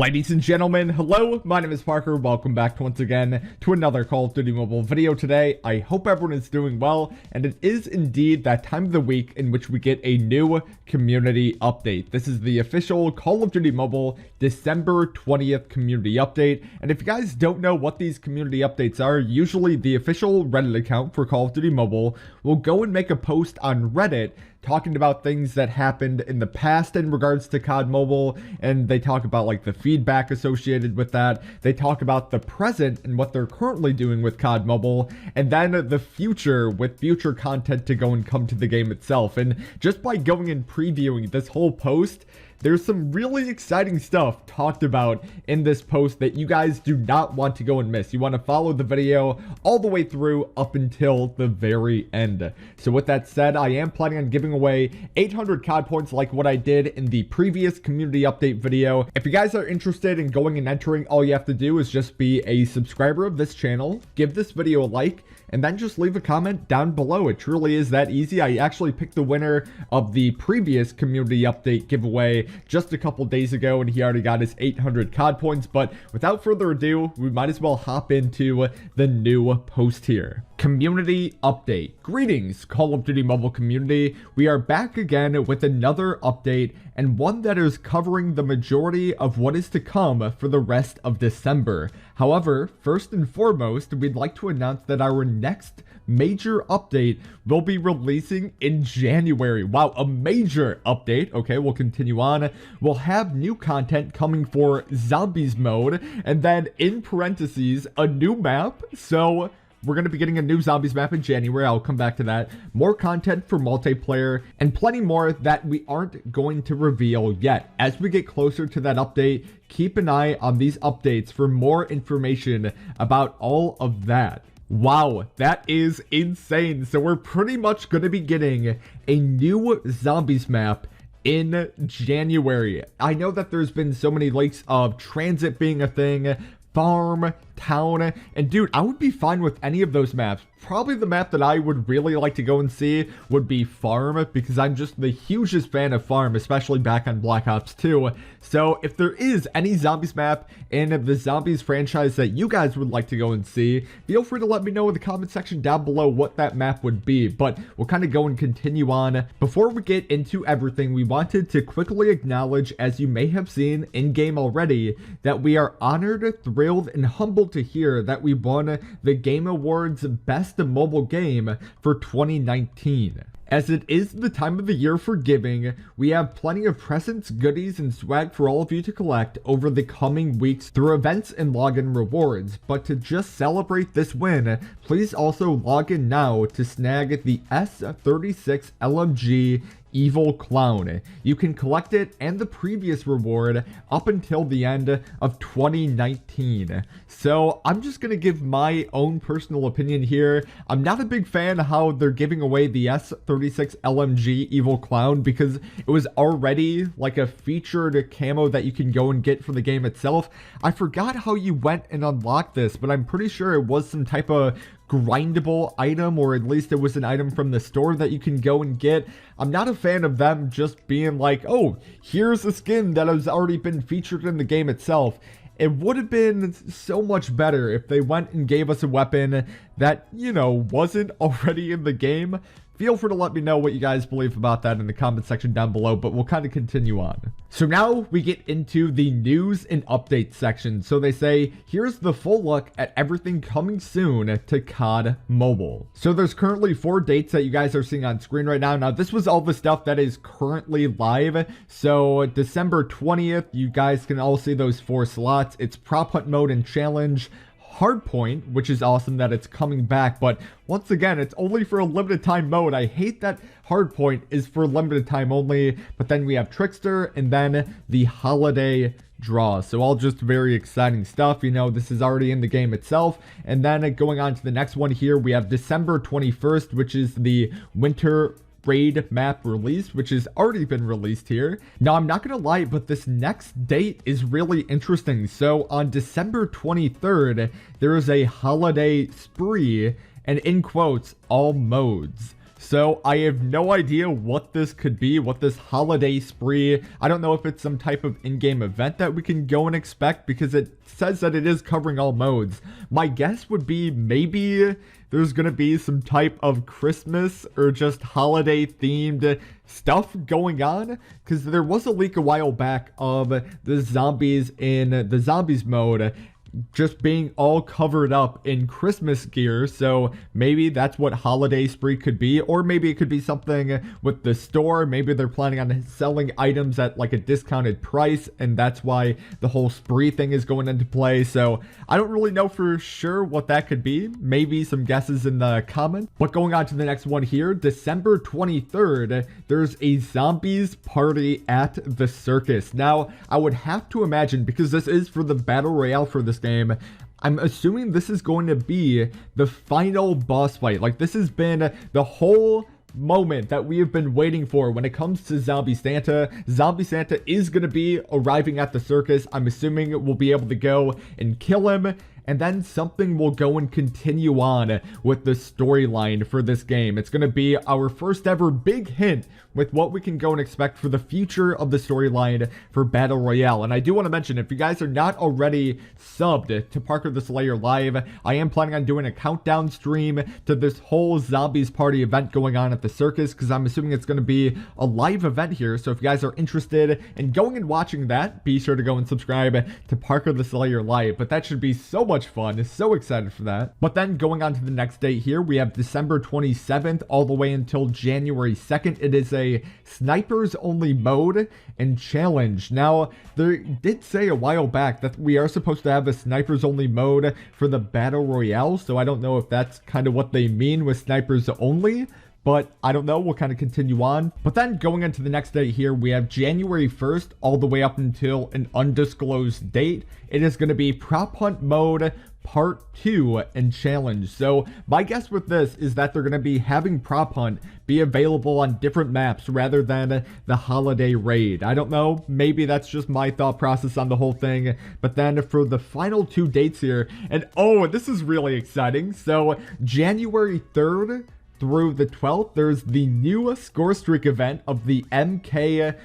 Ladies and gentlemen, hello, my name is Parker. Welcome back once again to another Call of Duty Mobile video today. I hope everyone is doing well, and it is indeed that time of the week in which we get a new community update. This is the official Call of Duty Mobile December 20th community update, and if you guys don't know what these community updates are, usually the official Reddit account for Call of Duty Mobile will go and make a post on Reddit talking about things that happened in the past in regards to COD Mobile, and they talk about like the feedback associated with that. They talk about the present and what they're currently doing with COD Mobile, and then the future with future content to go and come to the game itself. And just by going and previewing this whole post, there's some really exciting stuff talked about in this post that you guys do not want to go and miss. You want to follow the video all the way through up until the very end. So with that said, I am planning on giving away 800 COD points like what I did in the previous community update video. If you guys are interested in going and entering, all you have to do is just be a subscriber of this channel, give this video a like, and then just leave a comment down below. It truly is that easy. I actually picked the winner of the previous community update giveaway just a couple days ago, and he already got his 800 COD points. But without further ado, we might as well hop into the new post here. Community update. Greetings, Call of Duty Mobile community. We are back again with another update, and one that is covering the majority of what is to come for the rest of December. However, first and foremost, we'd like to announce that our next major update will be releasing in January. Wow, a major update. Okay, we'll continue on. We'll have new content coming for Zombies mode, and then in parentheses, a new map. So we're going to be getting a new Zombies map in January. I'll come back to that. More content for multiplayer, and plenty more that we aren't going to reveal yet. As we get closer to that update, keep an eye on these updates for more information about all of that. Wow, that is insane. So we're pretty much going to be getting a new Zombies map in January. I know that there's been so many leaks of transit being a thing, farm, town, and dude, I would be fine with any of those maps. Probably the map that I would really like to go and see would be farm, because I'm just the hugest fan of farm, especially back on Black Ops 2. So if there is any Zombies map in the Zombies franchise that you guys would like to go and see, feel free to let me know in the comment section down below what that map would be. But we'll kind of go and continue on. Before we get into everything, we wanted to quickly acknowledge, as you may have seen in game already, that we are honored, thrilled, and humbled to hear that we won the Game Awards Best Mobile Game for 2019. As it is the time of the year for giving, we have plenty of presents, goodies, and swag for all of you to collect over the coming weeks through events and login rewards. But to just celebrate this win, please also log in now to snag the S36 LMG Evil Clown. You can collect it and the previous reward up until the end of 2019. So I'm just going to give my own personal opinion here. I'm not a big fan of how they're giving away the S36 LMG Evil Clown, because it was already like a featured camo that you can go and get for the game itself. I forgot how you went and unlocked this, but I'm pretty sure it was some type of grindable item, or at least it was an item from the store that you can go and get. I'm not a fan of them just being like, oh, here's a skin that has already been featured in the game itself. It would have been so much better if they went and gave us a weapon that, you know, wasn't already in the game. Feel free to let me know what you guys believe about that in the comment section down below, but we'll kind of continue on. So now we get into the news and updates section. So they say, here's the full look at everything coming soon to COD Mobile. So there's currently 4 dates that you guys are seeing on screen right now. Now, this was all the stuff that is currently live. So December 20th, you guys can all see those 4 slots. It's Prop Hunt mode and challenge. Hardpoint, which is awesome that it's coming back, but once again, it's only for a limited time mode. I hate that Hardpoint is for limited time only, but then we have Trickster and then the holiday draw. So all just very exciting stuff. You know, this is already in the game itself. And then going on to the next one here, we have December 21st, which is the winter raid map release, which has already been released here. Now, I'm not gonna lie, but this next date is really interesting. So on December 23rd, there is a holiday spree, and in quotes, all modes. So I have no idea what this could be, what this holiday spree. I don't know if it's some type of in-game event that we can go and expect, because it says that it is covering all modes. My guess would be maybe there's gonna be some type of Christmas or just holiday themed stuff going on, because there was a leak a while back of the zombies in the zombies mode just being all covered up in Christmas gear. So maybe that's what holiday spree could be, or maybe it could be something with the store. Maybe they're planning on selling items at like a discounted price, and that's why the whole spree thing is going into play. So I don't really know for sure what that could be. Maybe some guesses in the comments. But going on to the next one here, December 23rd, there's a zombies party at the circus. Now I would have to imagine, because this is for the Battle Royale for this game, I'm assuming this is going to be the final boss fight. Like, this has been the whole moment that we have been waiting for when it comes to Zombie Santa. Zombie Santa is going to be arriving at the circus. I'm assuming we'll be able to go and kill him, and then something will go and continue on with the storyline for this game. It's going to be our first ever big hint with what we can go and expect for the future of the storyline for Battle Royale. And I do want to mention, if you guys are not already subbed to Parker the Slayer Live, I am planning on doing a countdown stream to this whole Zombies Party event going on at the circus, because I'm assuming it's going to be a live event here. So if you guys are interested in going and watching that, be sure to go and subscribe to Parker the Slayer Live. But that should be so much fun. So excited for that. But then going on to the next date here, we have December 27th all the way until January 2nd. It is a snipers only mode and challenge. Now, they did say a while back that we are supposed to have a snipers only mode for the Battle Royale, so I don't know if that's kind of what they mean with snipers only, but I don't know. We'll kind of continue on. But then going into the next day here, we have January 1st all the way up until an undisclosed date. It is going to be prop hunt mode part 2 and challenge. So my guess with this is that they're going to be having prop hunt be available on different maps rather than the holiday raid. I don't know, maybe that's just my thought process on the whole thing. But then for the final 2 dates here, and oh, this is really exciting. So January 3rd through the 12th, there's the new score streak event of the MK27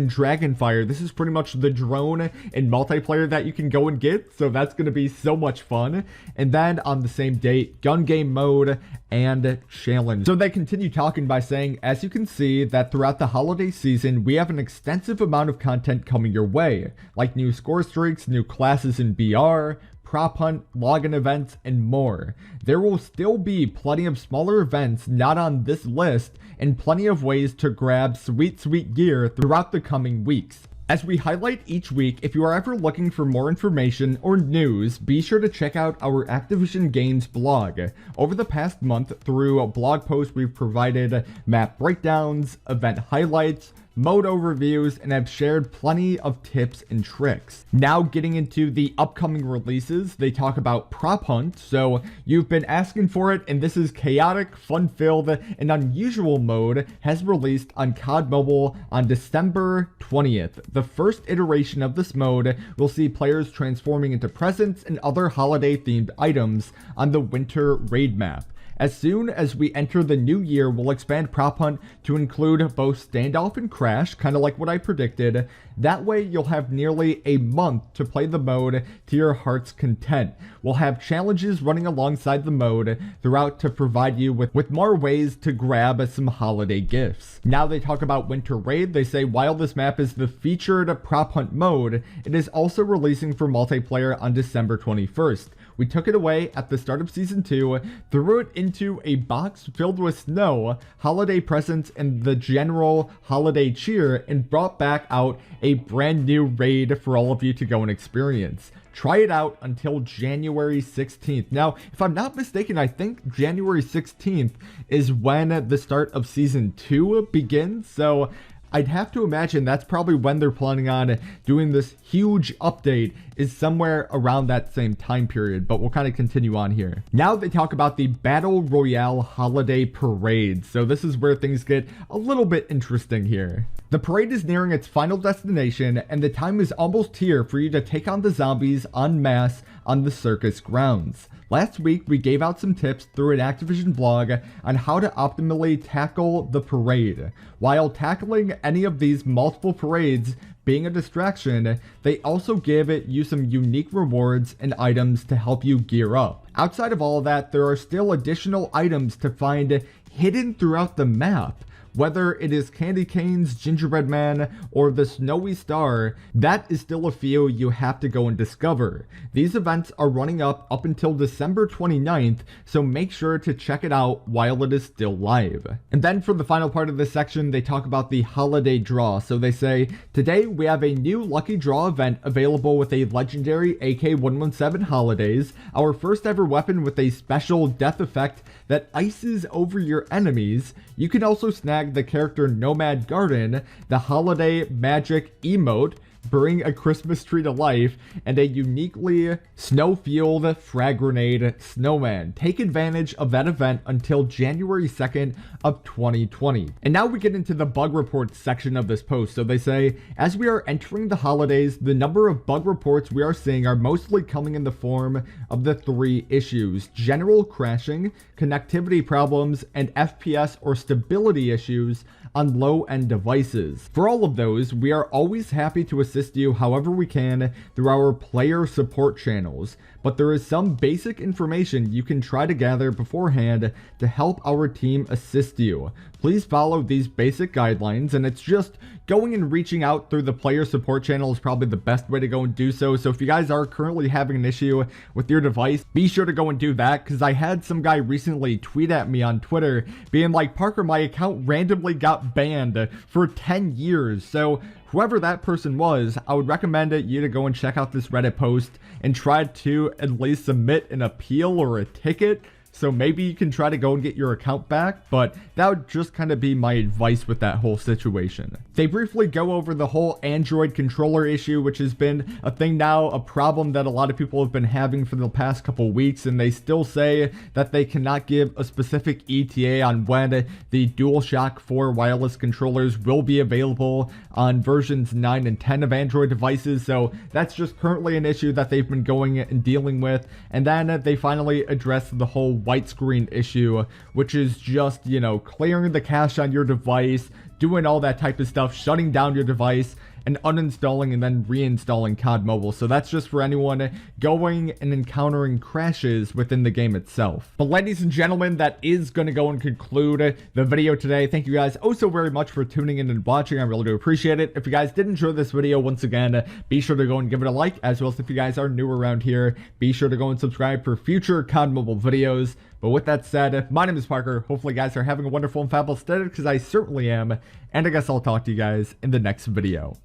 Dragonfire. This is pretty much the drone in multiplayer that you can go and get, so that's going to be so much fun. And then on the same date, gun game mode and challenge. So they continue talking by saying, as you can see, that throughout the holiday season, we have an extensive amount of content coming your way, like new score streaks, new classes in BR, prop hunt, login events, and more. There will still be plenty of smaller events not on this list, and plenty of ways to grab sweet gear throughout the coming weeks. As we highlight each week, if you are ever looking for more information or news, be sure to check out our Activision Games blog. Over the past month, through blog posts, we've provided map breakdowns, event highlights, mode overviews, and have shared plenty of tips and tricks. Now getting into the upcoming releases, they talk about prop hunt. So you've been asking for it, and this is chaotic, fun-filled, and unusual mode has released on COD Mobile on December 20th. The first iteration of this mode will see players transforming into presents and other holiday-themed items on the winter raid map. As soon as we enter the new year, we'll expand prop hunt to include both standoff and crash, kind of like what I predicted. That way, you'll have nearly a month to play the mode to your heart's content. We'll have challenges running alongside the mode throughout to provide you with more ways to grab some holiday gifts. Now they talk about Winter Raid. They say while this map is the featured prop hunt mode, it is also releasing for multiplayer on December 21st. We took it away at the start of Season 2, threw it into a box filled with snow, holiday presents, and the general holiday cheer, and brought back out a brand new raid for all of you to go and experience. Try it out until January 16th. Now, if I'm not mistaken, I think January 16th is when the start of Season 2 begins, so I'd have to imagine that's probably when they're planning on doing this huge update, is somewhere around that same time period, but we'll kind of continue on here. Now they talk about the Battle Royale holiday parade. So this is where things get a little bit interesting here. The parade is nearing its final destination, and the time is almost here for you to take on the zombies en masse on the circus grounds. Last week, we gave out some tips through an Activision blog on how to optimally tackle the parade. While tackling any of these multiple parades being a distraction, they also give you some unique rewards and items to help you gear up. Outside of all of that, there are still additional items to find hidden throughout the map. Whether it is Candy Cane's Gingerbread Man or the Snowy Star, that is still a few you have to go and discover. These events are running up until December 29th, so make sure to check it out while it is still live. And then for the final part of this section, they talk about the holiday draw. So they say, today we have a new lucky draw event available with a legendary AK-117 Holidays, our first ever weapon with a special death effect that ices over your enemies. You can also snag the character Nomad Garden, the Holiday Magic emote, Bring a Christmas Tree to Life, and a uniquely snow-fueled frag grenade snowman. Take advantage of that event until January 2nd of 2020. And now we get into the bug reports section of this post. So they say, as we are entering the holidays, the number of bug reports we are seeing are mostly coming in the form of the 3 issues: general crashing, connectivity problems, and FPS or stability issues on low-end devices. For all of those, we are always happy to assist you however we can through our player support channels, but there is some basic information you can try to gather beforehand to help our team assist you. Please follow these basic guidelines, and it's just going and reaching out through the player support channel is probably the best way to go and do so. So if you guys are currently having an issue with your device, be sure to go and do that, because I had some guy recently tweet at me on Twitter being like, Parker, my account randomly got banned for 10 years. So whoever that person was, I would recommend you to go and check out this Reddit post and try to at least submit an appeal or a ticket. So maybe you can try to go and get your account back, but that would just kind of be my advice with that whole situation. They briefly go over the whole Android controller issue, which has been a thing now, a problem that a lot of people have been having for the past couple weeks, and they still say that they cannot give a specific ETA on when the DualShock 4 wireless controllers will be available on versions 9 and 10 of Android devices. So that's just currently an issue that they've been going and dealing with. And then they finally address the whole white screen issue, which is just, you know, clearing the cache on your device, doing all that type of stuff, shutting down your device, and uninstalling and then reinstalling COD Mobile. So that's just for anyone going and encountering crashes within the game itself. But ladies and gentlemen, that is going to go and conclude the video today. Thank you guys oh so very much for tuning in and watching. I really do appreciate it. If you guys did enjoy this video, once again, be sure to go and give it a like, as well as if you guys are new around here, be sure to go and subscribe for future COD Mobile videos. But with that said, my name is Parker. Hopefully you guys are having a wonderful and fabulous day, because I certainly am. And I guess I'll talk to you guys in the next video.